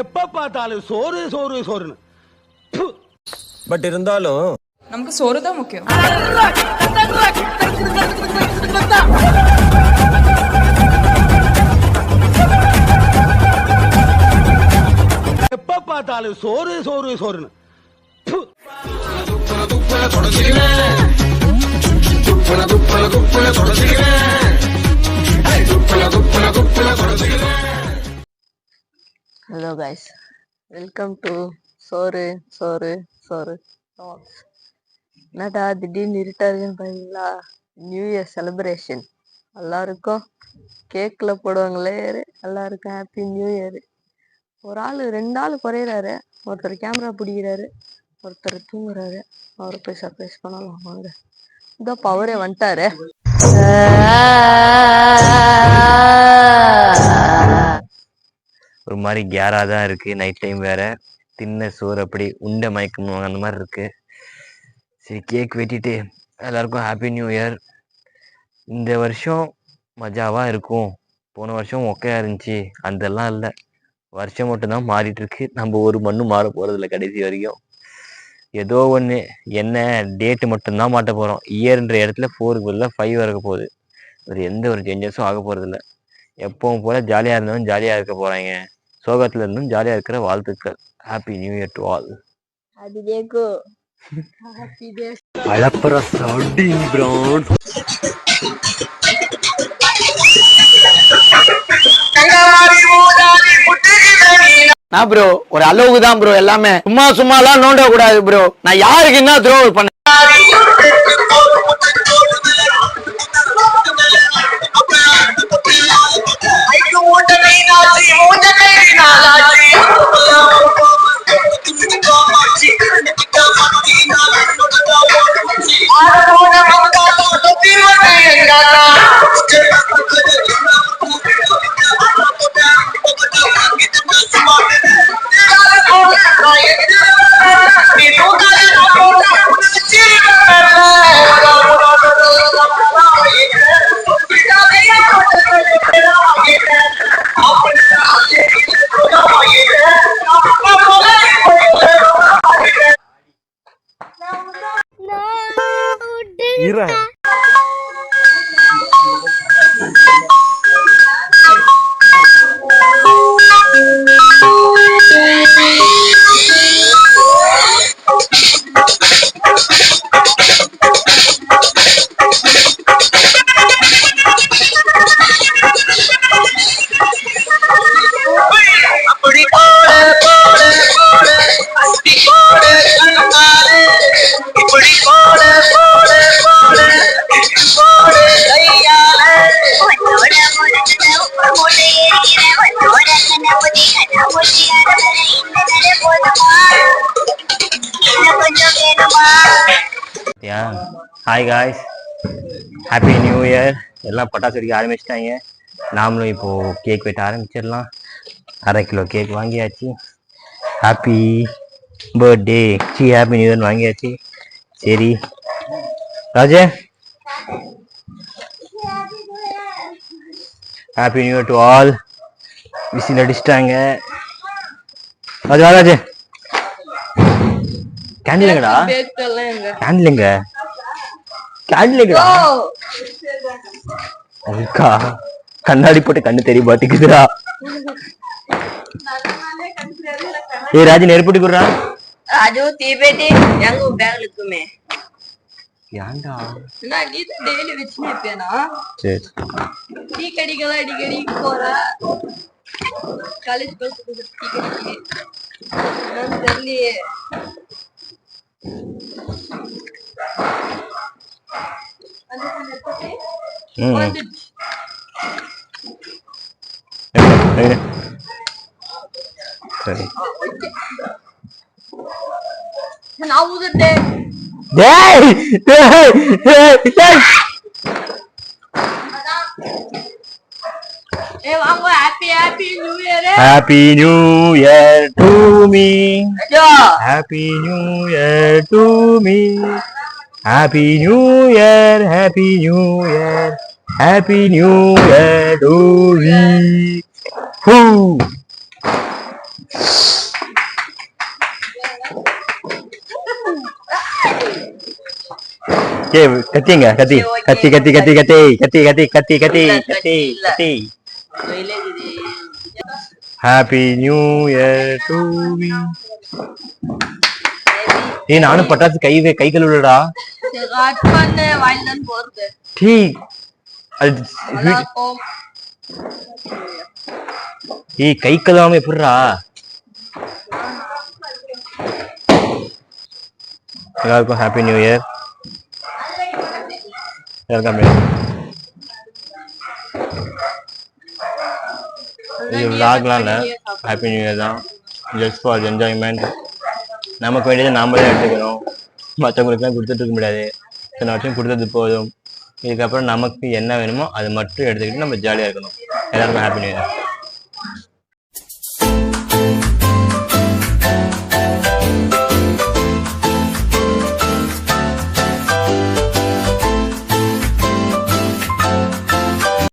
எப்ப பார்த்தாலும் சோறு சோறு சோறுன்னு. பட் இருந்தாலும் நமக்கு சோறு தான் முக்கியம். எப்ப பார்த்தாலும் சோறு சோறு சோறுன்னு. ஹலோ கைஸ், வெல்கம் டு சோறு சோறு சோறு டாக்ஸ். என்னடா திடீர்னு இருட்டாதுன்னு பார்த்தீங்களா? நியூ இயர் செலிப்ரேஷன் எல்லாருக்கும் கேக்கில் போடுவாங்களே, எல்லாருக்கும் ஹாப்பி நியூ இயர். ஒரு ஆள் 2 ஆள் குறையிறாரு. ஒருத்தர் கேமரா பிடிக்கிறாரு, ஒருத்தர் தூங்குறாரு. அவரை போய் சர்ப்ரைஸ் பண்ணலாம் வாங்க. இதோ பவரே வந்துட்டாரு. ஒரு மாதிரி கேராக தான் இருக்குது. நைட் டைம் வேறு, தின்ன சோறு அப்படி உண்டை மயக்கணுவாங்க அந்த மாதிரி இருக்குது. சரி, கேக் வெட்டிட்டு எல்லாருக்கும் ஹாப்பி நியூ இயர். இந்த வருஷம் மஜாவாக இருக்கும். போன வருஷம் மொக்கையாக இருந்துச்சு, அதெல்லாம் இல்லை. வருஷம் மட்டும்தான் மாறிட்டுருக்கு. நம்ம ஒரு மண்ணும் மாற போகிறதில்ல கடைசி வரைக்கும். ஏதோ ஒன்று, என்ன டேட்டு மட்டும்தான் மாட்ட போகிறோம். இயர்ன்ற இடத்துல 4க்கு பதிலாக 5 இருக்க போகுது. எந்த ஒரு சேஞ்சஸும் ஆக போகிறதில்ல. எப்பவும் போல ஜாலியாக இருந்தவன் ஜாலியாக இருக்க போகிறாங்க. சோகத்துல இருந்தும் ஜாலியா இருக்கிற வாழ்த்துக்கள். Happy new year to all. Bro ஒரு அளவுக்கு தான் ப்ரோ, எல்லாமே சும்மா எல்லாம் நோண்ட கூடாது ப்ரோ. நான் யாருக்கு என்ன துரோகம் பண்ண hi guys, happy new year. எல்லாம் பட்டாசு வெடிக்க ஆரம்பிச்சிட்டாங்க. நாமளும் இப்போது கேக் வெட்ட ஆரம்பிச்சிடலாம். 1/2 கிலோ கேக் வாங்கியாச்சு. ஹாப்பி பர்த்டே, ஹாப்பி நியூ இயர்னு வாங்கியாச்சு. சரி Raje, happy new year to all. Whistle அடிச்சிட்டாங்க. ராஜே கேண்டிலுங்கடா, கேண்டிலுங்க கேண்டிலுங்கடா. அதுக்கா கண்ணாடி போட்டு கண்ணு தெரிய மாட்டேங்குதுடா. ஏய் ராஜி, நெருப்புட்டி குடுறா. ராஜு தீபேட்டி எங்க பேங்களுக்குமே ஏன்டா நான் நீ டெய்லி வெச்சுனே இருப்பேனா? சரி, டீ கடிக்கலாம் அடிக்கடி போற காலேஜ் பஸ் டீ கடிக்கு நான் தெரியலையே. சரி நான் ஊதுட்டேன். வாங்க, happy happy new year. Happy new year to me. ஐயோ happy new year to me. Happy new year, happy new year, happy new year to me. ஹூ. கத்திங்க கத்தி கத்தி கத்தி கத்தி கத்தி கத்தி கத்தி கத்தி கத்தி கத்தி கத்தி. Happy new year to me. ஏய் நானும் பட்டாசு கை கழுவுடா. கட் பண்ணு வாயில தான் போறது. டீ அது எல்லாருக்கும் ஏய் கை கழுவாம எப்படிடா? எல்லாருக்கும் ஹாப்பி நியூ இயர். வெல்கம். இது விளாக்லாம் இல்லை, ஹாப்பி நியூ இயர் தான். Just for enjoyment. நமக்கு வேண்டியதை நாம தான் எடுத்துக்கணும், மற்றவங்களுக்குலாம் கொடுத்துட்டு இருக்க முடியாது. இத்தனை வருஷம் கொடுத்தது போதும். இதுக்கப்புறம் நமக்கு என்ன வேணுமோ அது மட்டும் எடுத்துக்கிட்டு நம்ம ஜாலியாக இருக்கணும். எல்லாருக்கும் ஹாப்பி நியூ இயர்.